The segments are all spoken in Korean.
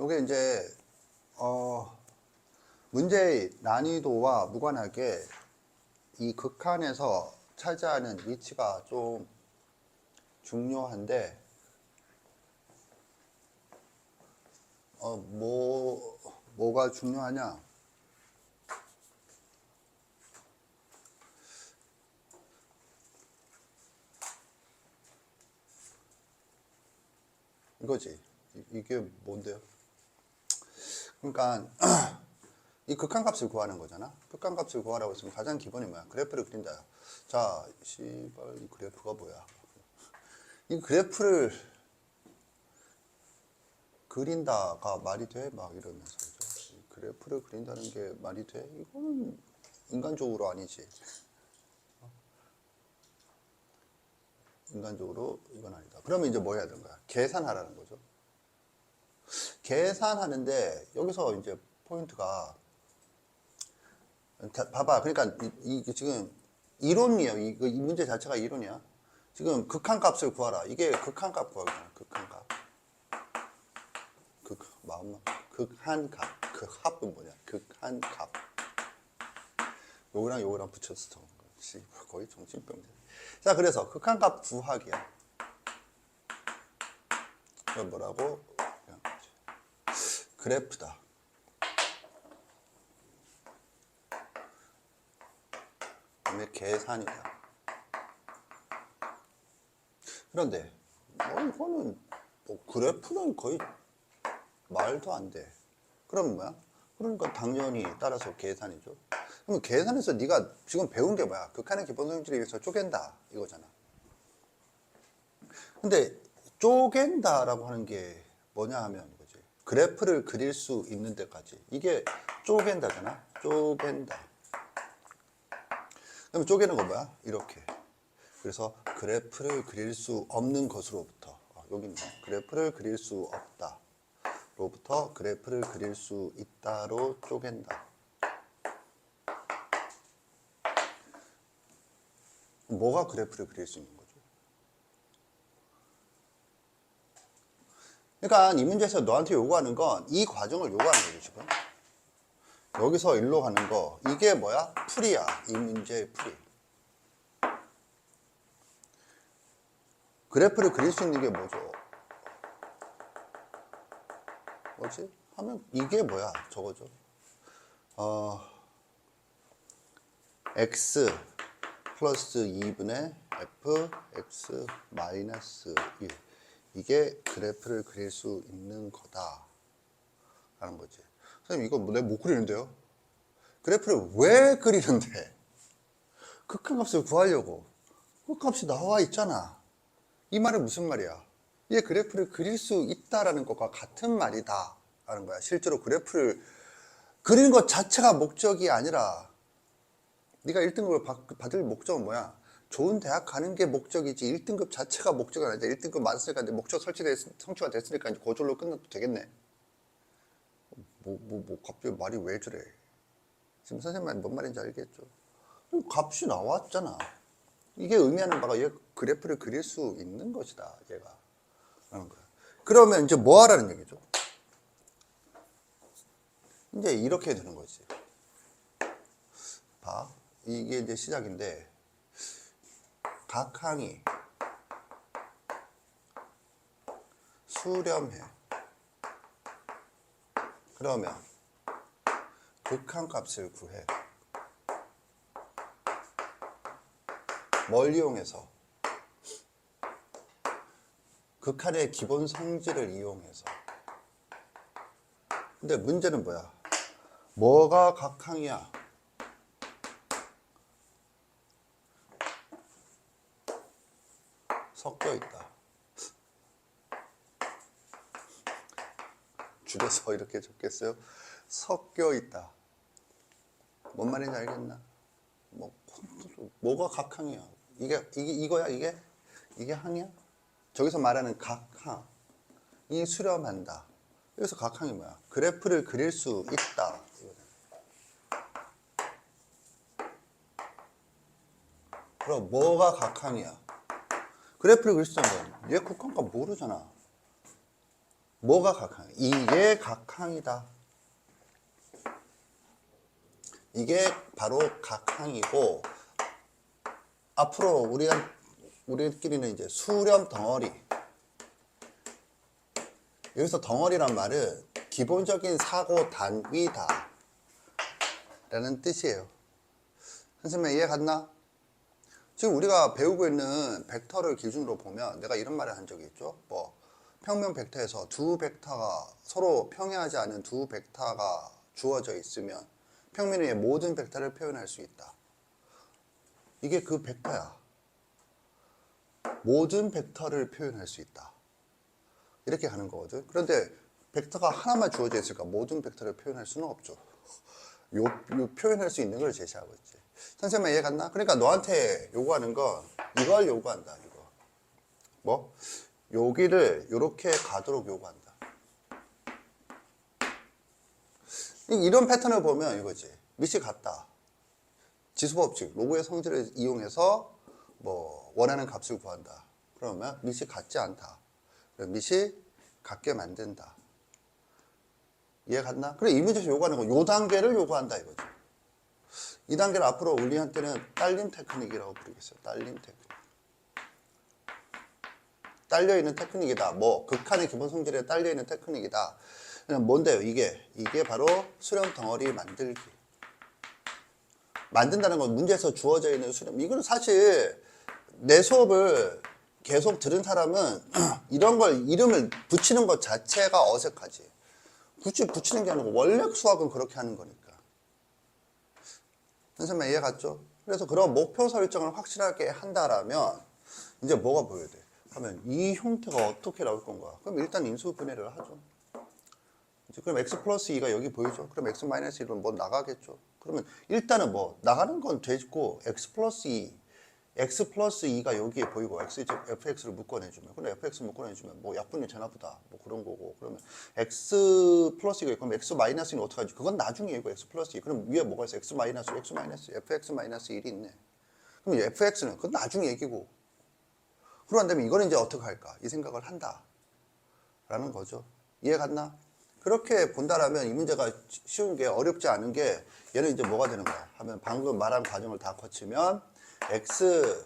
이게 이제 문제의 난이도와 무관하게 이 극한에서 차지하는 위치가 좀 중요한데 뭐가 중요하냐? 이거지. 이게 뭔데요? 그러니까 이 극한값을 구하는 거잖아. 극한값을 구하라고 했으면 가장 기본이 뭐야? 그래프를 그린다. 자, 씨발 이 그래프가 뭐야? 이 그래프를 그린다가 말이 돼? 막 이러면서 이 그래프를 그린다는 게 말이 돼? 이거는 인간적으로 아니지. 인간적으로 이건 아니다. 그러면 이제 뭐 해야 되는 거야? 계산하라는 거죠. 계산하는데 여기서 이제 포인트가 봐봐. 그러니까 이 지금 이론이에요. 이 문제 자체가 이론이야. 지금 극한값을 구하라. 이게 극한값 구하잖아. 극한값. 극한값. 그 합은 뭐냐? 극한값. 요거랑 붙였어. 거의 정신병자. 자, 그래서 극한값 구하기야. 그럼 뭐라고? 그래프다. 그다음에 계산이다. 그런데 이거는 그래프는 거의 말도 안 돼. 그럼 뭐야? 그러니까 당연히 따라서 계산이죠. 그럼 계산에서 네가 지금 배운 게 뭐야? 극한의 기본 성질에 의해서 쪼갠다 이거잖아. 근데 쪼갠다라고 하는 게 뭐냐 하면 이거지. 그래프를 그릴 수 있는 데까지. 이게 쪼갠다잖아. 쪼갠다. 그럼 쪼개는 거 뭐야? 이렇게. 그래서 그래프를 그릴 수 없는 것으로부터 여기 있네. 그래프를 그릴 수 없다. 로부터 그래프를 그릴 수 있다로 쪼갠다. 뭐가 그래프를 그릴 수 있는 거죠? 그러니까 이 문제에서 너한테 요구하는 건 이 과정을 요구하는 거죠, 지금. 여기서 일로 가는 거. 이게 뭐야? 풀이야. 이 문제의 풀이. 그래프를 그릴 수 있는 게 뭐죠? 뭐지? 하면 이게 뭐야? 저거죠. x 플러스 2분의 f x 마이너스 1. 이게 그래프를 그릴 수 있는 거다 라는 거지. 선생님 이거 내가 못 그리는데요? 그래프를 왜 그리는데? 극한값을 구하려고. 극한값이 나와 있잖아. 이 말은 무슨 말이야? 이게 그래프를 그릴 수 있다라는 것과 같은 말이다 라는 거야. 실제로 그래프를 그리는 것 자체가 목적이 아니라 네가 1등급을 받을 목적은 뭐야? 좋은 대학 가는 게 목적이지 1등급 자체가 목적이 아니라 1등급 맞았으니까 이제 목적 성취가 됐으니까 이제 고졸로 끝나도 되겠네. 갑자기 말이 왜 저래? 지금 선생님 뭔 말인지 알겠죠? 값이 나왔잖아. 이게 의미하는 바가 얘 그래프를 그릴 수 있는 것이다, 얘가. 라는 거야. 그러면 이제 뭐 하라는 얘기죠? 이제 이렇게 되는 거지. 봐. 이게 이제 시작인데, 각항이 수렴해. 그러면 극한값을 구해. 뭘 이용해서? 극한의 기본 성질을 이용해서. 근데 문제는 뭐야? 뭐가 각항이야? 섞여 있다. 줄여서 이렇게 적겠어요? 섞여 있다. 뭔 말인지 알겠나? 뭐가 각항이야? 이거야, 이게? 이게 항이야? 저기서 말하는 각항. 이 수렴한다. 여기서 각항이 뭐야? 그래프를 그릴 수 있다. 그럼 뭐가 각항이야? 그래프를 그릴 수 있다는 거야. 얘 극한값 모르잖아. 뭐가 각항? 이게 각항이다. 이게 바로 각항이고, 앞으로 우리끼리는 이제 수렴 덩어리. 여기서 덩어리란 말은 기본적인 사고 단위다 라는 뜻이에요. 선생님 이해 갔나? 지금 우리가 배우고 있는 벡터를 기준으로 보면 내가 이런 말을 한 적이 있죠. 뭐 평면 벡터에서 두 벡터가 서로 평행하지 않은 두 벡터가 주어져 있으면 평면 위의 모든 벡터를 표현할 수 있다. 이게 그 벡터야. 모든 벡터를 표현할 수 있다. 이렇게 가는 거거든. 그런데 벡터가 하나만 주어져 있으니까 모든 벡터를 표현할 수는 없죠. 요 표현할 수 있는 걸 제시하고 있지. 선생님 이해 갔나? 그러니까 너한테 요구하는 건 이걸 요구한다. 이거. 뭐? 여기를 이렇게 가도록 요구한다. 이런 패턴을 보면 이거지. 밑이 같다. 지수법칙, 로그의 성질을 이용해서 뭐 원하는 값을 구한다. 그러면 밑이 같지 않다. 밑이 같게 만든다. 이해 갔나? 그래, 이 문제에서 요구하는 건 요 단계를 요구한다 이거죠. 이 단계를 앞으로 우리한테는 딸림 테크닉이라고 부르겠어요. 딸림 테크닉. 딸려있는 테크닉이다. 뭐 극한의 기본 성질에 딸려있는 테크닉이다. 그냥 뭔데요? 이게 바로 수렴 덩어리 만들기. 만든다는 건 문제에서 주어져 있는 수렴. 이거는 사실 내 수업을 계속 들은 사람은 이런 걸 이름을 붙이는 것 자체가 어색하지. 굳이 붙이는 게 아니고 원래 수학은 그렇게 하는 거니까. 선생님 이해 갔죠? 그래서 그런 목표 설정을 확실하게 한다라면 이제 뭐가 보여야 돼? 하면 이 형태가 어떻게 나올 건가? 그럼 일단 인수 분해를 하죠. 이제 그럼 x 플러스 2가 여기 보이죠? 그럼 x 마이너스 1은 뭐 나가겠죠? 그러면 일단은 뭐 나가는 건 되고 x 플러스 2가 여기에 보이고 fx를 묶어내주면, 근데 fx 묶어내주면 뭐 약분이 되나보다 뭐 그런 거고, 그러면 x 플러스 2가 그럼 x 마이너스 1은 어떡하지? 그건 나중이고 x 플러스 2 그럼 위에 뭐가 있어? x 마이너스 fx 마이너스 1이 있네. 그럼 fx는 그건 나중 얘기고, 그러고 다면 이거는 이제 어떻게 할까? 이 생각을 한다 라는 거죠. 이해 갔나? 그렇게 본다라면 이 문제가 쉬운 게, 어렵지 않은 게, 얘는 이제 뭐가 되는 거야? 하면 방금 말한 과정을 다 거치면 x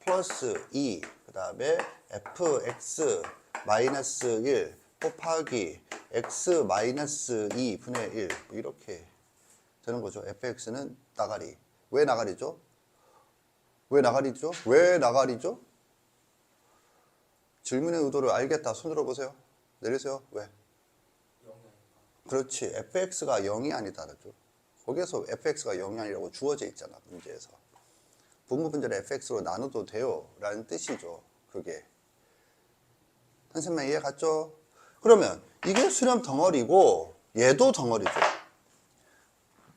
플러스 2, 그 다음에 fx 마이너스 1 곱하기 x 마이너스 2 분의 1 이렇게 되는 거죠. fx는 나가리. 왜 나가리죠? 왜 나가리죠? 왜 나가리죠? 질문의 의도를 알겠다. 손 들어보세요. 내리세요. 왜? 그렇지. fx가 0이 아니다라죠. 거기에서 fx가 0이 아니라고 주어져 있잖아. 문제에서. 분모분자를 fx로 나눠도 돼요 라는 뜻이죠. 그게. 선생님 이해 갔죠? 그러면 이게 수렴 덩어리고 얘도 덩어리죠.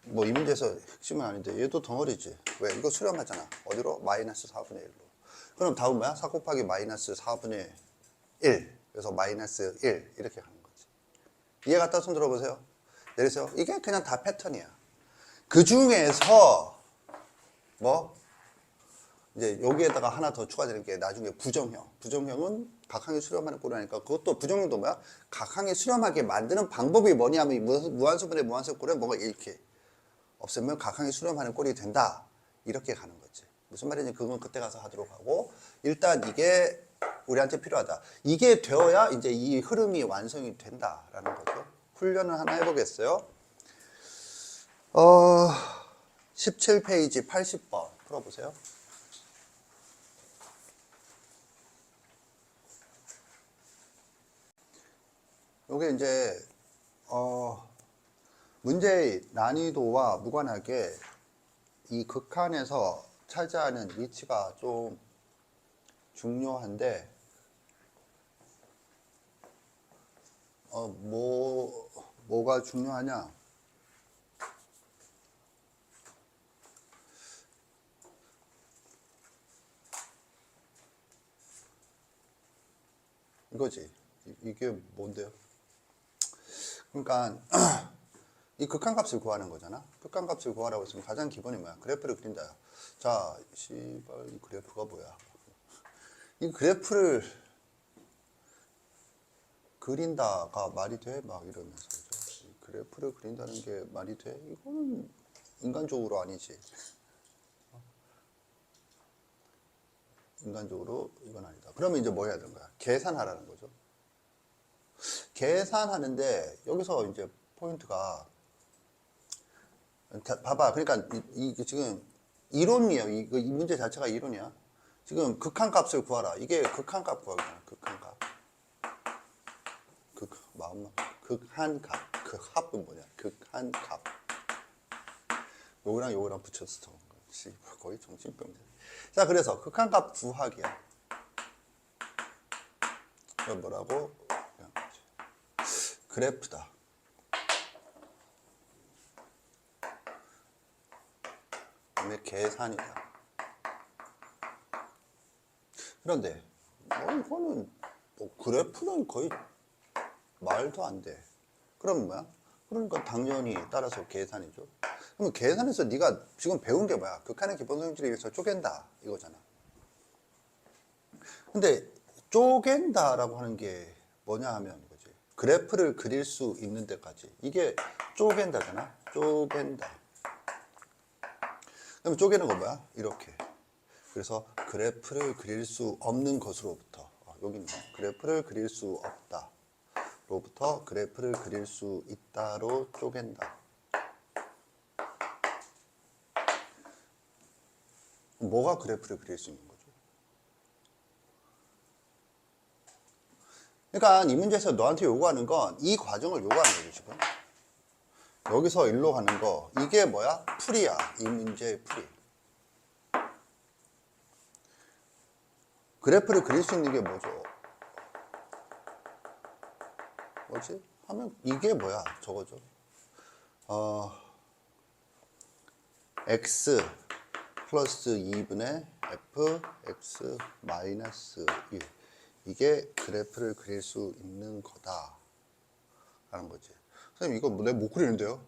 뭐 이 문제에서 핵심은 아닌데 얘도 덩어리지. 왜? 이거 수렴하잖아. 어디로? 마이너스 4분의 1로. 그럼 다음 뭐야? 4 곱하기 마이너스 4분의 1. 그래서 마이너스 1 이렇게 가는 거지. 이해 갔다 손 들어보세요. 내리세요. 이게 그냥 다 패턴이야. 그 중에서 뭐 이제 여기에다가 하나 더 추가되는 게 나중에 부정형. 부정형은 각항에 수렴하는 꼴이 하니까 그것도 부정형도 뭐야? 각항에 수렴하게 만드는 방법이 뭐냐면 무한수분의 무한수 꼴에 뭐가 이렇게 없으면 각항에 수렴하는 꼴이 된다. 이렇게 가는 거지. 무슨 말인지 그건 그때 가서 하도록 하고, 일단 이게 우리한테 필요하다. 이게 되어야 이제 이 흐름이 완성이 된다라는 거죠. 훈련을 하나 해보겠어요. 17페이지 80번 풀어보세요. 요게 이제 문제의 난이도와 무관하게 이 극한에서 차지하는 위치가 좀 중요한데, 뭐가 중요하냐? 이거지. 이게 뭔데요? 그러니까 이 극한값을 구하는 거잖아. 극한값을 구하라고 했으면 가장 기본이 뭐야? 그래프를 그린다. 자, 씨발 이 그래프가 뭐야? 이 그래프를 그린다가 말이 돼? 막 이러면서. 그죠? 그래프를 그린다는 게 말이 돼? 이거는 인간적으로 아니지. 인간적으로 이건 아니다. 그러면 이제 뭐 해야 되는 거야? 계산하라는 거죠. 계산하는데 여기서 이제 포인트가 봐봐. 그러니까 이 지금 이론이에요. 이 문제 자체가 이론이야. 지금 극한값을 구하라. 이게 극한값 구하기잖아. 극한값. 극한값. 그 합은 뭐냐? 극한값. 요거랑 요거랑 붙여서 그렇지. 거의 정신병자. 자, 그래서 극한값 구하기야. 이건 뭐라고? 그래프다. 그다음에 계산이다. 그런데 이거는 그래프는 거의 말도 안 돼. 그럼 뭐야? 그러니까 당연히 따라서 계산이죠. 그럼 계산에서 네가 지금 배운 게 뭐야? 극한의 기본 성질에 의해서 쪼갠다 이거잖아. 근데 쪼갠다라고 하는 게 뭐냐 하면 이거지. 그래프를 그릴 수 있는 데까지. 이게 쪼갠다잖아. 쪼갠다. 그럼 쪼개는 거 뭐야? 이렇게. 그래서 그래프를 그릴 수 없는 것으로부터 여기 있네. 그래프를 그릴 수 없다. 로부터 그래프를 그릴 수 있다로 쪼갠다. 뭐가 그래프를 그릴 수 있는 거죠? 그러니까 이 문제에서 너한테 요구하는 건 이 과정을 요구하는 거죠, 지금. 여기서 일로 가는 거, 이게 뭐야? 풀이야. 이 문제의 풀이. 그래프를 그릴 수 있는 게 뭐죠? 뭐지? 하면 이게 뭐야? 저거죠. x 플러스 2분의 f x 마이너스 1. 이게 그래프를 그릴 수 있는 거다 라는 거지. 선생님 이거 내가 못 그리는데요?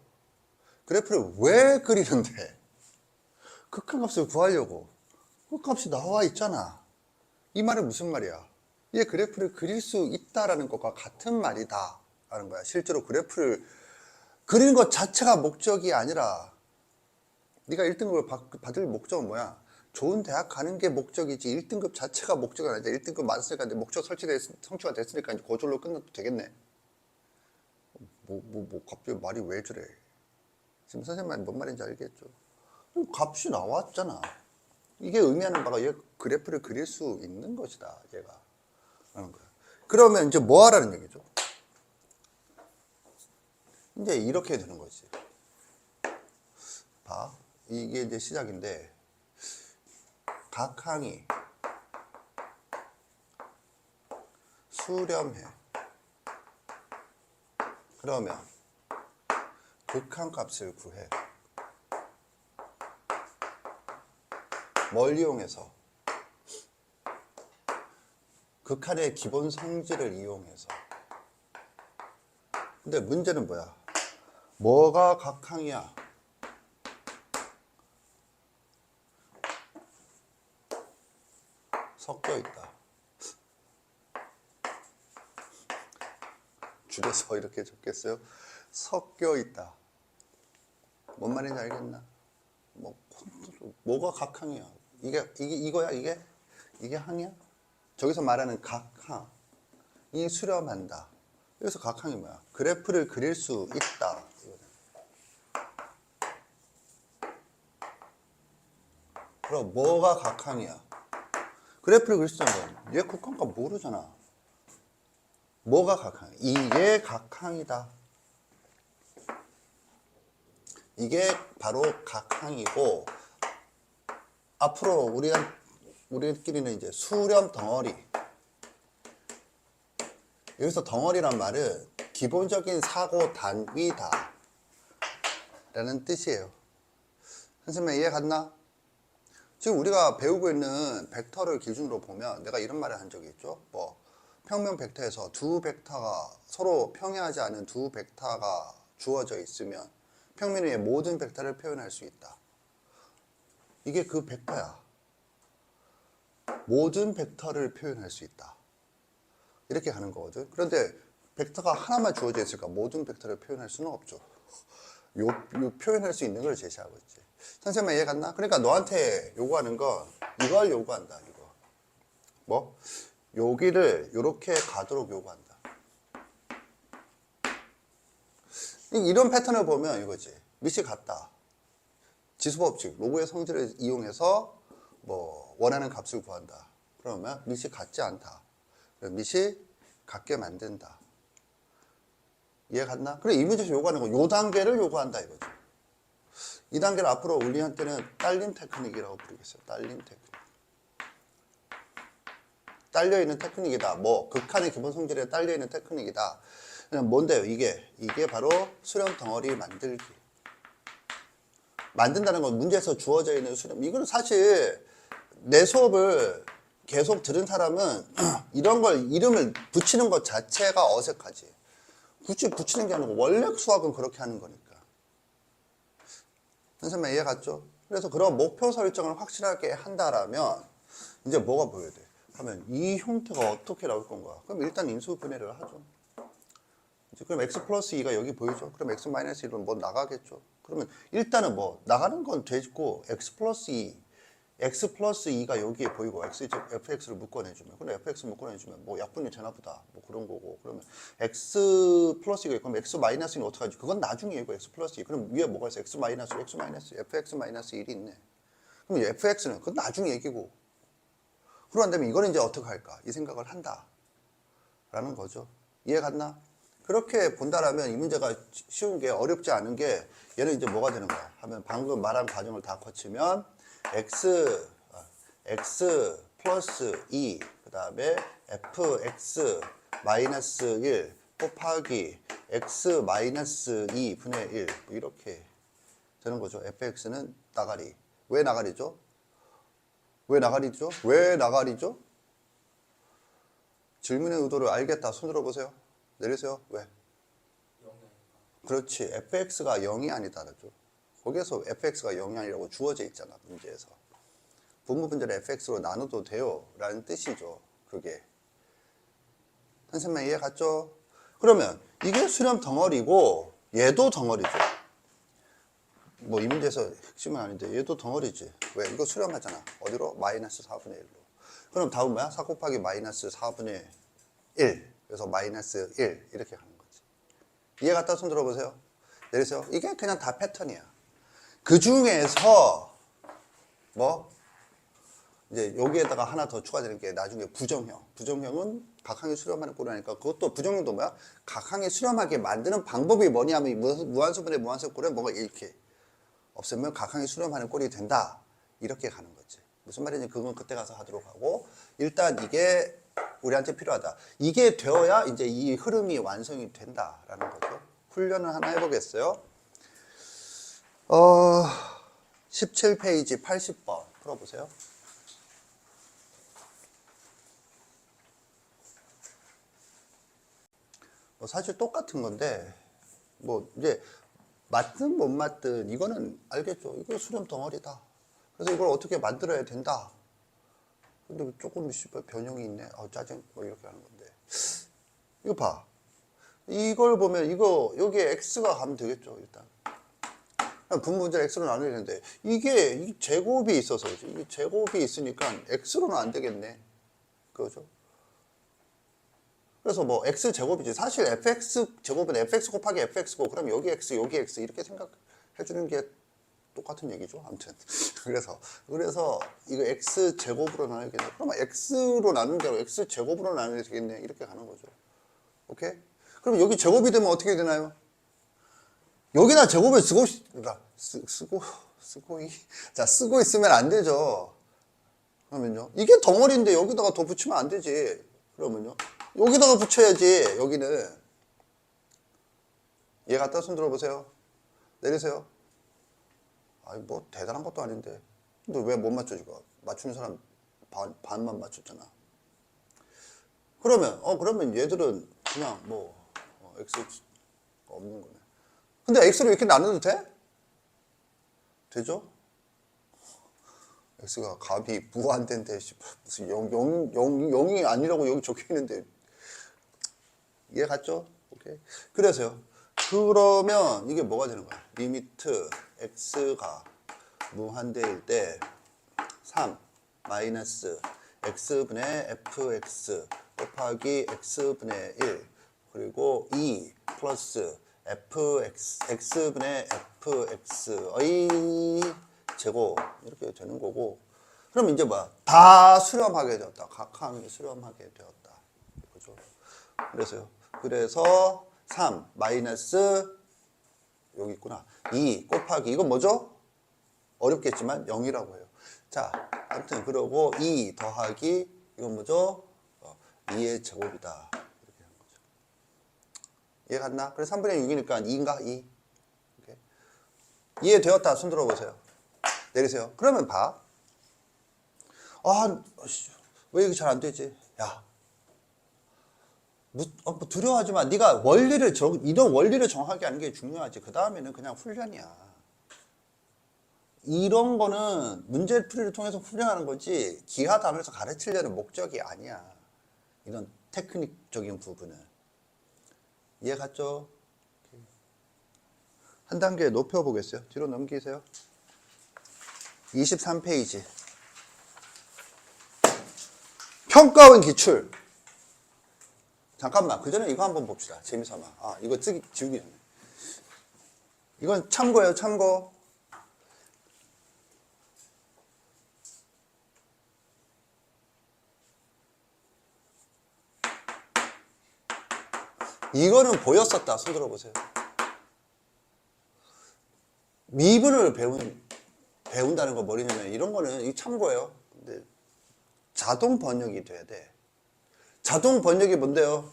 그래프를 왜 그리는데? 극한값을 구하려고. 극값이 나와 있잖아. 이 말은 무슨 말이야? 이게 그래프를 그릴 수 있다라는 것과 같은 말이다 라는 거야. 실제로 그래프를 그리는 것 자체가 목적이 아니라 네가 1등급을 받을 목적은 뭐야? 좋은 대학 가는 게 목적이지 1등급 자체가 목적이 아니라 1등급 맞았으니까 이제 목적 성취가 됐으니까 이제 고졸로 끝나도 되겠네. 갑자기 말이 왜 저래? 지금 선생님 뭔 말인지 알겠죠? 값이 나왔잖아. 이게 의미하는 바가 얘 그래프를 그릴 수 있는 것이다. 얘가 하는 거야. 그러면 이제 뭐 하라는 얘기죠? 이제 이렇게 되는 거지. 봐. 이게 이제 시작인데 각 항이 수렴해. 그러면 극한값을 구해. 뭘 이용해서? 극한의 기본 성질을 이용해서. 근데 문제는 뭐야? 뭐가 각항이야? 섞여 있다. 줄여서 이렇게 적겠어요? 섞여 있다. 뭔 말인지 알겠나? 뭐가 각항이야? 이거야? 이게 항이야? 저기서 말하는 각항. 이 수렴한다. 여기서 각항이 뭐야? 그래프를 그릴 수 있다. 그럼 뭐가 각항이야? 그래프를 그릴 수 있잖아. 얘 극한값 모르잖아. 뭐가 각항? 이게 각항이다. 이게 바로 각항이고 앞으로 우리끼리는 이제 수렴 덩어리. 여기서 덩어리란 말은 기본적인 사고 단위다 라는 뜻이에요. 선생님 이해 갔나? 지금 우리가 배우고 있는 벡터를 기준으로 보면 내가 이런 말을 한 적이 있죠. 평면 벡터에서 두 벡터가 서로 평행하지 않은 두 벡터가 주어져 있으면 평면 위의 모든 벡터를 표현할 수 있다. 이게 그 벡터야. 모든 벡터를 표현할 수 있다. 이렇게 가는 거거든. 그런데 벡터가 하나만 주어져 있을까? 모든 벡터를 표현할 수는 없죠. 요 표현할 수 있는 걸 제시하고 있지. 선생님 이해 갔나? 그러니까 너한테 요구하는 건 이걸 요구한다. 이거. 뭐? 여기를 요렇게 가도록 요구한다. 이런 패턴을 보면 이거지. 밑이 같다. 지수법칙, 로그의 성질을 이용해서 뭐 원하는 값을 구한다. 그러면 밑이 같지 않다. 밑이 같게 만든다. 이해 갔나? 그래, 이 문제에서 요구하는 거, 요 단계를 요구한다 이거죠. 이 단계를 앞으로 우리한테는 딸림 테크닉이라고 부르겠어요. 딸림 테크닉. 딸려있는 테크닉이다. 뭐 극한의 기본 성질에 딸려있는 테크닉이다. 그냥 뭔데요? 이게 바로 수렴 덩어리 만들기. 만든다는 건 문제에서 주어져 있는 수렴. 이거는 사실 내 수업을 계속 들은 사람은 이런 걸 이름을 붙이는 것 자체가 어색하지. 굳이 붙이는 게 아니고 원래 수학은 그렇게 하는 거니까. 선생님 이해 갔죠? 그래서 그런 목표 설정을 확실하게 한다라면 이제 뭐가 보여야 돼? 하면 이 형태가 어떻게 나올 건가? 그럼 일단 인수 분해를 하죠. 그럼 x 플러스 2가 여기 보이죠? 그럼 x 마이너스 1은 뭐 나가겠죠? 그러면 일단은 뭐 나가는 건 되고 x 플러스 2가 여기에 보이고 fx를 묶어내주면 그럼 fx 묶어내주면 뭐 약분이 되나 보다 뭐 그런 거고 그러면 x 플러스 2가 그럼 x 마이너스 2는 어떡하지? 그건 나중에 이고 x 플러스 2 그럼 위에 뭐가 있어? x 마이너스 fx 마이너스 1이 있네. 그럼 fx는 그건 나중에 얘기고 그런다면 이거는 이제 어떻게 할까? 이 생각을 한다 라는 거죠. 이해 갔나? 그렇게 본다라면 이 문제가 쉬운 게 어렵지 않은 게 얘는 이제 뭐가 되는 거야? 하면 방금 말한 과정을 다 거치면 x 플러스 2 그 다음에 fx 마이너스 1 곱하기 x 마이너스 2 분의 1 이렇게 되는 거죠. fx는 나가리. 왜 나가리죠? 왜 나가리죠? 왜 나가리죠? 질문의 의도를 알겠다. 손 들어보세요. 내리세요. 왜? 그렇지. fx가 0이 아니다죠. 거기에서 fx가 0이 아니라고 주어져 있잖아. 문제에서. 분모분절을 fx로 나눠도 돼요. 라는 뜻이죠. 그게. 선생님 이해 갔죠? 그러면 이게 수렴 덩어리고 얘도 덩어리죠. 뭐 이 문제에서 핵심은 아닌데 얘도 덩어리지. 왜? 이거 수렴하잖아. 어디로? 마이너스 4분의 1로. 그럼 다음 뭐야? 4 곱하기 마이너스 4분의 1. 그래서 마이너스 1 이렇게 가는 거지. 이해 갔다 손 들어보세요. 내리세요. 이게 그냥 다 패턴이야. 그 중에서 뭐 이제 여기에다가 하나 더 추가되는 게 나중에 부정형. 부정형은 각항에 수렴하는 꼴이 하니까 그것도 부정형도 뭐야? 각항에 수렴하게 만드는 방법이 뭐냐면 무한수분의 무한수꼴은 뭔가 이렇게 없으면 각항에 수렴하는 꼴이 된다. 이렇게 가는 거지. 무슨 말인지 그건 그때 가서 하도록 하고 일단 이게 우리한테 필요하다. 이게 되어야 이제 이 흐름이 완성이 된다라는 거죠. 훈련을 하나 해보겠어요. 17페이지 80번 풀어보세요. 뭐 사실 똑같은 건데 뭐 이제 맞든 못 맞든 이거는 알겠죠. 이거 수렴 덩어리다. 그래서 이걸 어떻게 만들어야 된다. 근데 조금 변형이 있네. 짜증. 뭐 이렇게 하는 건데. 이거 봐. 이걸 보면 이거 여기에 x가 가면 되겠죠. 일단. 분모분절 x로 나누는데 이게 이 제곱이 있어서 이 제곱이 있으니까 x로는 안 되겠네. 그거죠. 그래서 뭐 x 제곱이지. 사실 fx 제곱은 fx 곱하기 fx고 그럼 여기 x 여기 x 이렇게 생각해 주는 게 똑같은 얘기죠. 아무튼 그래서 이거 x 제곱으로 나누겠네. 그러면 x로 나눈 게 아니라 x 제곱으로 나누게 되겠네. 이렇게 가는 거죠. 오케이? 그럼 여기 제곱이 되면 어떻게 되나요? 여기다 제곱을 쓰고 있으면 안 되죠. 그러면요. 이게 덩어리인데 여기다가 더 붙이면 안 되지. 그러면요. 여기다가 붙여야지. 여기는. 얘 갖다 손 들어보세요. 내리세요. 아니 뭐 대단한 것도 아닌데. 근데 왜 못 맞춰 지금? 맞추는 사람 반만 맞췄잖아. 그러면 얘들은 그냥 뭐 x 없는 거네. 근데 x를 이렇게 나눠도 돼? 되죠? x가 값이 무한대인데 무슨 0이 아니라고 여기 적혀 있는데 이해 갔죠? 오케이. 그래서요. 그러면 이게 뭐가 되는 거야? 리미트 x가 무한대일 때 3 마이너스 x분의 fx 곱하기 x분의 1 그리고 2 플러스 x분의 fx의 제곱 이렇게 되는 거고 그럼 이제 뭐야? 다 수렴하게 되었다. 각 항이 수렴하게 되었다. 그죠? 그래서요. 그래서 3 마이너스 여기 있구나. 2 곱하기 이건 뭐죠? 어렵겠지만 0이라고 해요. 자, 아무튼 그러고 2 더하기 이건 뭐죠? 2의 제곱이다. 이렇게 하는 거죠. 이해 갔나? 그래서 3분의 6이니까 2인가? 2. 이렇게. 이해되었다. 손 들어보세요. 내리세요. 그러면 봐. 아, 왜 이게 잘 안 되지? 야, 뭐 두려워하지 마. 네가 이런 원리를 정확하게 아는 게 중요하지. 그 다음에는 그냥 훈련이야. 이런 거는 문제풀이를 통해서 훈련하는 거지 기하 단위에서 가르치려는 목적이 아니야. 이런 테크닉적인 부분은. 이해 갔죠? 한 단계 높여보겠어요. 뒤로 넘기세요. 23페이지. 평가원 기출. 잠깐만. 그 전에 이거 한번 봅시다. 재미삼아. 아, 이거 지우기 전에. 이건 참고예요. 참고. 이거는 보였었다. 손 들어보세요. 미분을 배운다는 거 뭐냐면 이런 거는 참고예요. 근데 자동 번역이 돼야 돼. 자동 번역이 뭔데요?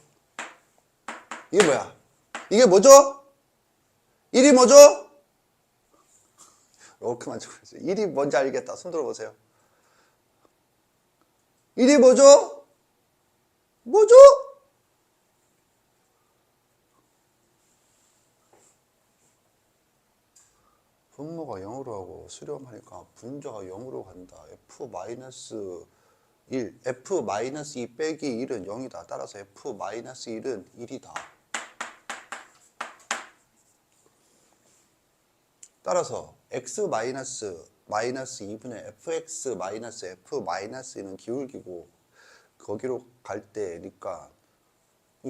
이게 뭐야? 이게 뭐죠? 1이 뭐죠? 이렇게만 적어주세요. 1이 뭔지 알겠다. 손 들어보세요. 1이 뭐죠? 뭐죠? 분모가 0으로 하고 수렴하니까 분자가 0으로 간다. F-1 F-2 빼기 1은 0이다. 따라서 F-1은 1이다. 따라서 X-2분의 Fx-F-는 기울기고 거기로 갈 때니까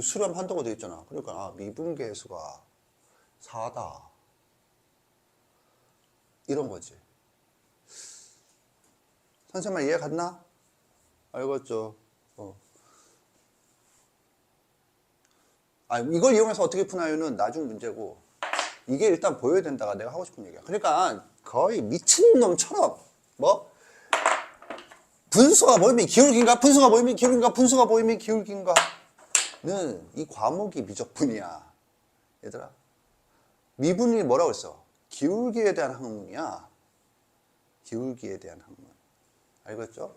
수렴한다고 되어 있잖아. 그러니까 미분계수가 4다. 이런 거지. 선생님 이해 갔나? 알겠죠? 이걸 이용해서 어떻게 푸나요는 나중 문제고 이게 일단 보여야 된다가 내가 하고 싶은 얘기야. 그러니까 거의 미친놈처럼 분수가 보이면 기울기인가? 분수가 보이면 기울기인가? 분수가 보이면 기울기인가? 는 이 과목이 미적분이야. 얘들아. 미분이 뭐라고 했어? 기울기에 대한 학문이야. 기울기에 대한 학문. 알겠죠?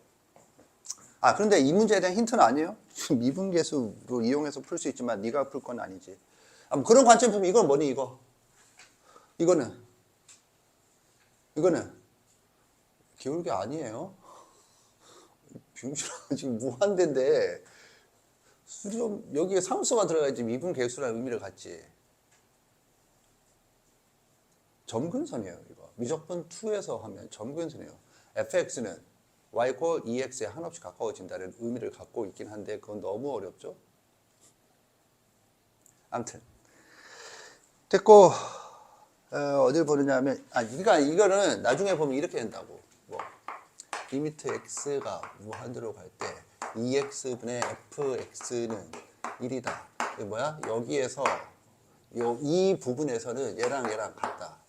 그런데 이 문제에 대한 힌트는 아니에요. 미분계수로 이용해서 풀 수 있지만 네가 풀 건 아니지. 그런 관점 보면 이건 뭐니 이거? 이거는 기울기 아니에요. 병신아 지금 무한대인데 수렴 여기에 상수가 들어가야지 미분계수라는 의미를 갖지. 점근선이에요. 이거 미적분 2에서 하면 점근선이에요. fx는 y = 2x에 한없이 가까워진다는 의미를 갖고 있긴 한데 그건 너무 어렵죠. 아무튼 됐고 어딜 보느냐면 그러니까 이거는 나중에 보면 이렇게 된다고. 리미트 x가 무한대로 갈 때 2x분의 fx는 1이다. 이게 뭐야? 여기에서 이 부분에서는 얘랑 같다.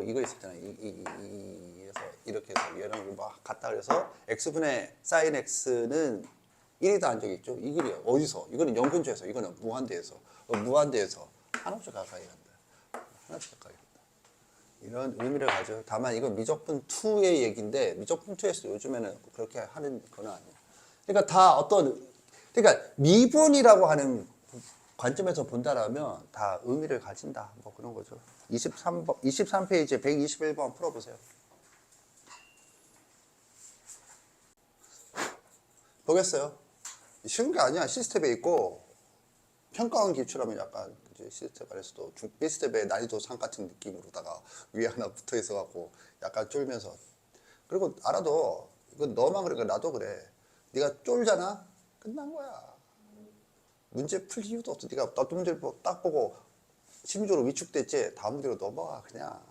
이거 있었잖아요. 에서 이렇게 해서 얘랑 같다 그래서 x분의 sin x는 1이다 한 적이 있죠. 이 길이요. 어디서? 이거는 0 근처에서, 이거는 무한대에서. 무한대에서 한없이 가까이 간다. 한없이 가까이 간다. 이런 의미를 가져. 다만 이건 미적분 2의 얘기인데 미적분 2에서 요즘에는 그렇게 하는 건 아니에요. 그러니까 그러니까 미분이라고 하는 관점에서 본다라면 다 의미를 가진다. 그런 거죠. 23페이지에 121번 풀어보세요. 보겠어요? 쉬운 게 아니야. 시스템에 있고 평가원 기출하면 약간 그지 시스템 안에서도 B스텝의 난이도 상 같은 느낌으로다가 위에 하나 붙어 있어갖고 약간 쫄면서 그리고 알아도 이건 너만 그래 나도 그래 네가 쫄잖아 끝난 거야 문제 풀 이유도 없어 네가 어떤 문제를 딱 보고 심리적으로 위축됐지 다음 문제로 넘어가 그냥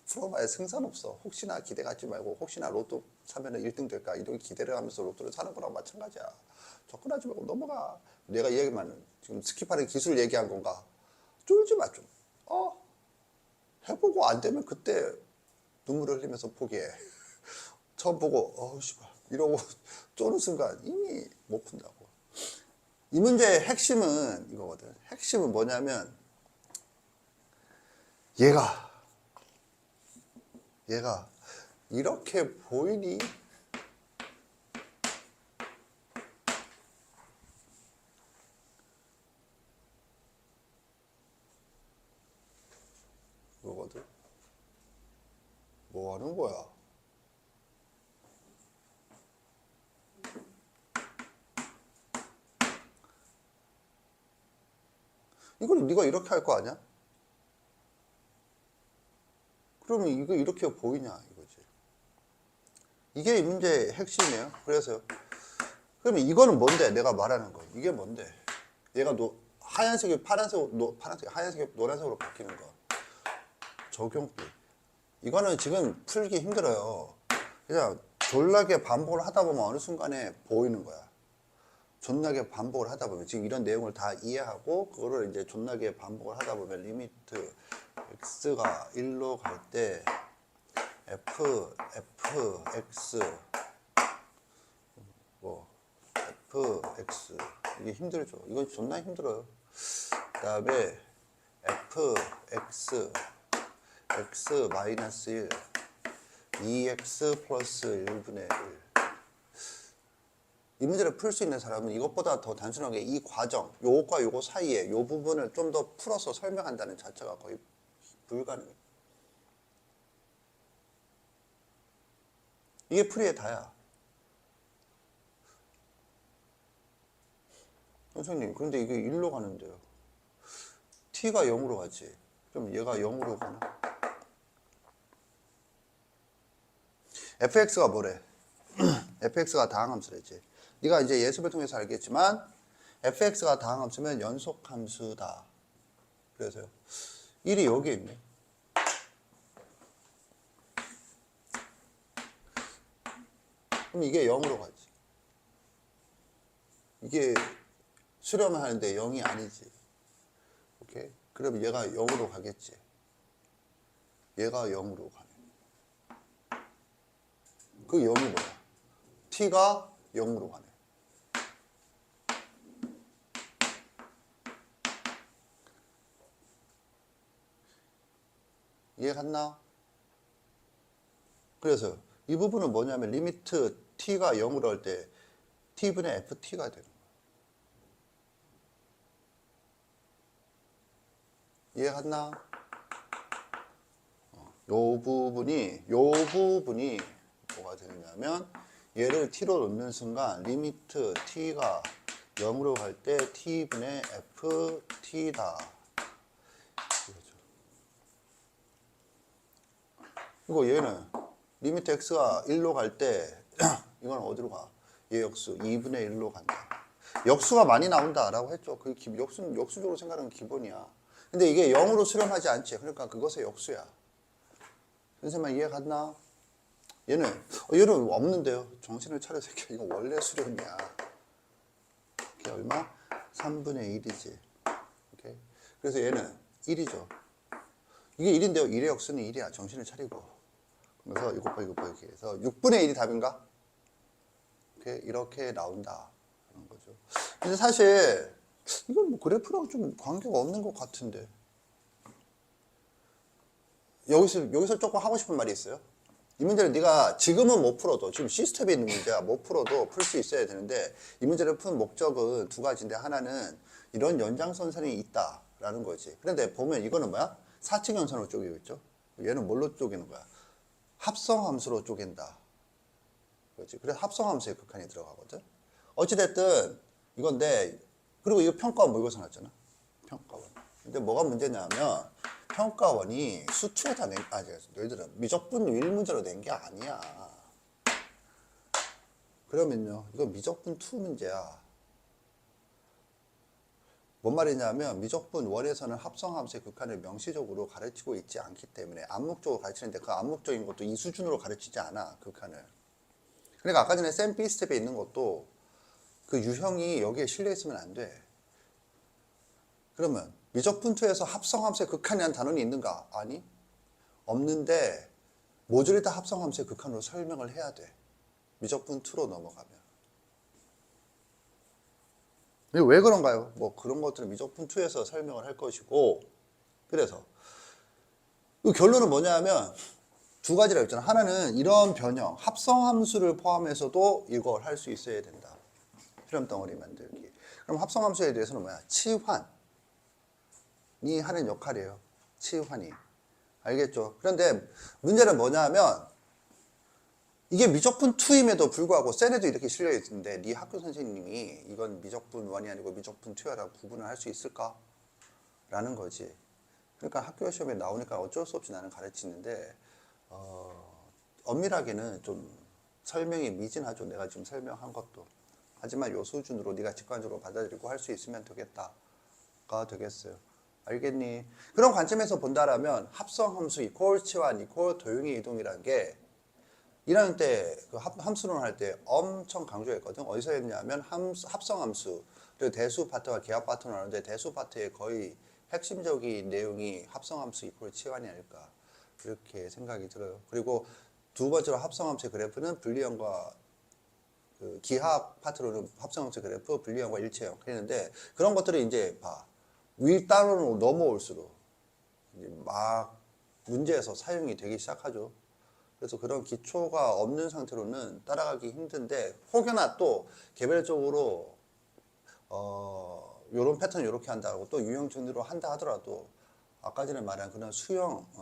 풀어봐야 승산 없어 혹시나 기대 갖지 말고 혹시나 로또 사면 1등 될까 이런 기대를 하면서 로또를 사는 거랑 마찬가지야 접근하지 말고 넘어가 내가 얘기만 지금 스킵하는 기술 얘기한 건가 쫄지 마 좀 해보고 안 되면 그때 눈물을 흘리면서 포기해 처음 보고 씨발 이러고 쪼는 순간 이미 못 푼다고 이 문제의 핵심은 이거거든 핵심은 뭐냐면 얘가 이렇게 보이니? 이거거든 뭐 하는 거야? 이걸 네가 이렇게 할 거 아니야? 그러면 이거 이렇게 보이냐 이거지. 이게 이 문제의 핵심이에요. 그래서요. 그러면 이거는 뭔데? 내가 말하는 거. 이게 뭔데? 얘가 하얀색이 파란색, 하얀색이 노란색으로 바뀌는 거. 적용비. 이거는 지금 풀기 힘들어요. 그냥 졸라게 반복을 하다 보면 어느 순간에 보이는 거야. 존나게 반복을 하다 보면 지금 이런 내용을 다 이해하고 그거를 이제 존나게 반복을 하다 보면 리미트 x가 1로 갈 때 fx 뭐 fx 이게 힘들죠. 이건 존나 힘들어요. 그 다음에 fx x 마이너스 1 2x 플러스 1분의 1 이 문제를 풀 수 있는 사람은 이것보다 더 단순하게 이 과정, 요것과 요거 사이에 요 부분을 좀 더 풀어서 설명한다는 자체가 거의 불가능해. 이게 풀이의 다야. 선생님, 그런데 이게 1로 가는데요. t가 0으로 가지. 그럼 얘가 0으로 가나? fx가 뭐래? fx가 다항함수래지. 네가 이제 예습을 통해서 알겠지만 fx가 다항함수면 연속함수다. 그래서요. 1이 여기 있네. 그럼 이게 0으로 가지. 이게 수렴을 하는데 0이 아니지. 오케이? 그럼 얘가 0으로 가겠지. 얘가 0으로 가네. 그 0이 뭐야? t가 0으로 가네. 이해 갔나? 그래서 이 부분은 뭐냐면 리미트 t가 0으로 할 때 t분의 ft가 되는 거야. 이해 갔나? 요 부분이 뭐가 되느냐면 얘를 t로 놓는 순간 리미트 t가 0으로 갈 때 t분의 ft다. 이거죠. 이거 얘는 리미트 x가 1로 갈 때 이건 어디로 가? 얘 역수 2분의 1로 간다. 역수가 많이 나온다라고 했죠. 그 역수적으로 생각하는 기본이야. 근데 이게 0으로 수렴하지 않지. 그러니까 그것의 역수야. 선생님 이해 갔나? 얘는 없는데요. 정신을 차려 새끼야. 이거 원래 수렴이야. 이게 얼마? 3분의 1이지. 오케이? 그래서 얘는 1이죠. 이게 1인데요. 1의 역수는 1이야. 정신을 차리고. 그래서 이것 봐 이렇게 해서 6분의 1이 답인가? 이렇게 나온다. 하는 거죠. 근데 사실 이건 뭐 그래프랑 좀 관계가 없는 것 같은데. 여기서 조금 하고 싶은 말이 있어요. 이 문제를 네가 지금은 못 풀어도 지금 시스템에 있는 문제야. 못 풀어도 풀 수 있어야 되는데 이 문제를 푼 목적은 두 가지인데 하나는 이런 연장선상이 있다라는 거지. 그런데 보면 이거는 뭐야? 사칙연선으로 쪼개고 있죠. 얘는 뭘로 쪼개는 거야? 합성함수로 쪼갠다. 그렇지. 그래서 합성함수의 극한이 들어가거든. 어찌됐든 이건데 그리고 이거 평가원 모의고사 나왔잖아. 평가원. 근데 뭐가 문제냐면 평가원이 수투에다 너희들은 미적분 1문제로 낸 게 아니야. 그러면요, 이거 미적분 2 문제야. 뭔 말이냐면 미적분 1에서는 합성함수의 극한을 명시적으로 가르치고 있지 않기 때문에 암묵적으로 가르치는데 그 암묵적인 것도 이 수준으로 가르치지 않아, 극한을. 그러니까 아까 전에 샘 B스텝에 있는 것도 그 유형이 여기에 실려 있으면 안 돼. 그러면 미적분 2에서 합성함수의 극한이라는 단원이 있는가? 아니, 없는데 모조리 다 합성함수의 극한으로 설명을 해야 돼. 미적분 2로 넘어가면. 왜 그런가요? 뭐 그런 것들은 미적분 2에서 설명을 할 것이고, 그래서 그 결론은 뭐냐면 두 가지라고 했잖아. 하나는 이런 변형, 합성함수를 포함해서도 이걸 할 수 있어야 된다. 필름 덩어리 만들기. 그럼 합성함수에 대해서는 뭐야? 치환이 하는 역할이에요. 치환이. 알겠죠? 그런데 문제는 뭐냐면 이게 미적분 2임에도 불구하고 셀에도 이렇게 실려 있는데 네 학교 선생님이 이건 미적분 1이 아니고 미적분 2야라고 구분을 할 수 있을까? 라는 거지. 그러니까 학교 시험에 나오니까 어쩔 수 없이 나는 가르치는데 엄밀하게는 좀 설명이 미진하죠. 내가 지금 설명한 것도. 하지만 요 수준으로 네가 직관적으로 받아들이고 할 수 있으면 되겠다가 되겠어요. 알겠니? 그런 관점에서 본다라면 합성함수 이퀄 치환 이퀄 도형의 이동이라는 게 1학년 때 그 함수론 할 때 엄청 강조했거든. 어디서 했냐면 합성함수 그리고 대수 파트와 기하 파트를 하는데 대수 파트의 거의 핵심적인 내용이 합성함수 이퀄 치환이 아닐까 그렇게 생각이 들어요. 그리고 두 번째로 합성함수의 그래프는 분리형과 그 기하 파트로는 합성함수의 그래프, 분리형과 일체형 했는데 그런 것들이 이제 위 따로 넘어올수록 이제 막 문제에서 사용이 되기 시작하죠. 그래서 그런 기초가 없는 상태로는 따라가기 힘든데 혹여나 또 개별적으로 요런 패턴 이렇게 한다고 또 유형 정리로 한다 하더라도 아까 전에 말한 그런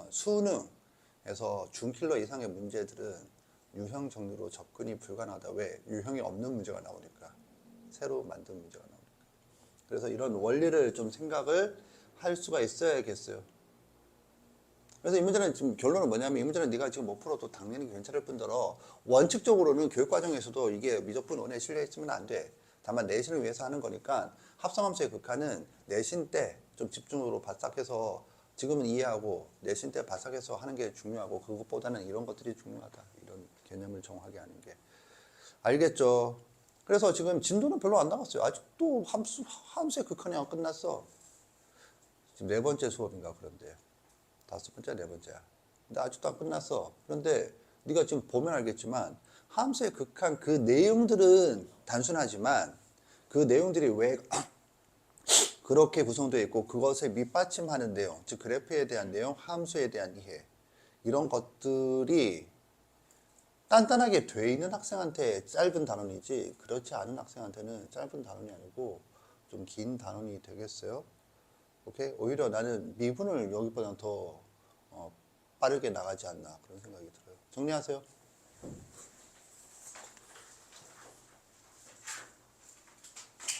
수능에서 준킬러 이상의 문제들은 유형 정리로 접근이 불가능하다. 왜? 유형이 없는 문제가 나오니까. 새로 만든 문제가 나오니까. 그래서 이런 원리를 좀 생각을 할 수가 있어야겠어요. 그래서 이 문제는 지금 결론은 뭐냐면 이 문제는 네가 지금 못 풀어도 당연히 괜찮을 뿐더러 원칙적으로는 교육과정에서도 이게 미적분 1에 실려 있으면 안 돼. 다만 내신을 위해서 하는 거니까 합성함수의 극한은 내신 때 좀 집중으로 바싹해서 지금은 이해하고 내신 때 바싹해서 하는 게 중요하고 그것보다는 이런 것들이 중요하다. 이런 개념을 정확하게 하는 게. 알겠죠? 그래서 지금 진도는 별로 안 나갔어요. 아직도 함수의 극한이 안 끝났어. 지금 4번째 수업인가 그런데. 5번째, 4번째야. 근데 아직도 안 끝났어. 그런데 네가 지금 보면 알겠지만 함수의 극한 그 내용들은 단순하지만 그 내용들이 왜 그렇게 구성되어 있고 그것을 밑받침하는 내용, 즉 그래프에 대한 내용, 함수에 대한 이해 이런 것들이 단단하게 돼 있는 학생한테 짧은 단원이지 그렇지 않은 학생한테는 짧은 단원이 아니고 좀 긴 단원이 되겠어요. 오케이? 오히려 나는 미분을 여기보다 더 빠르게 나가지 않나 그런 생각이 들어요. 정리하세요.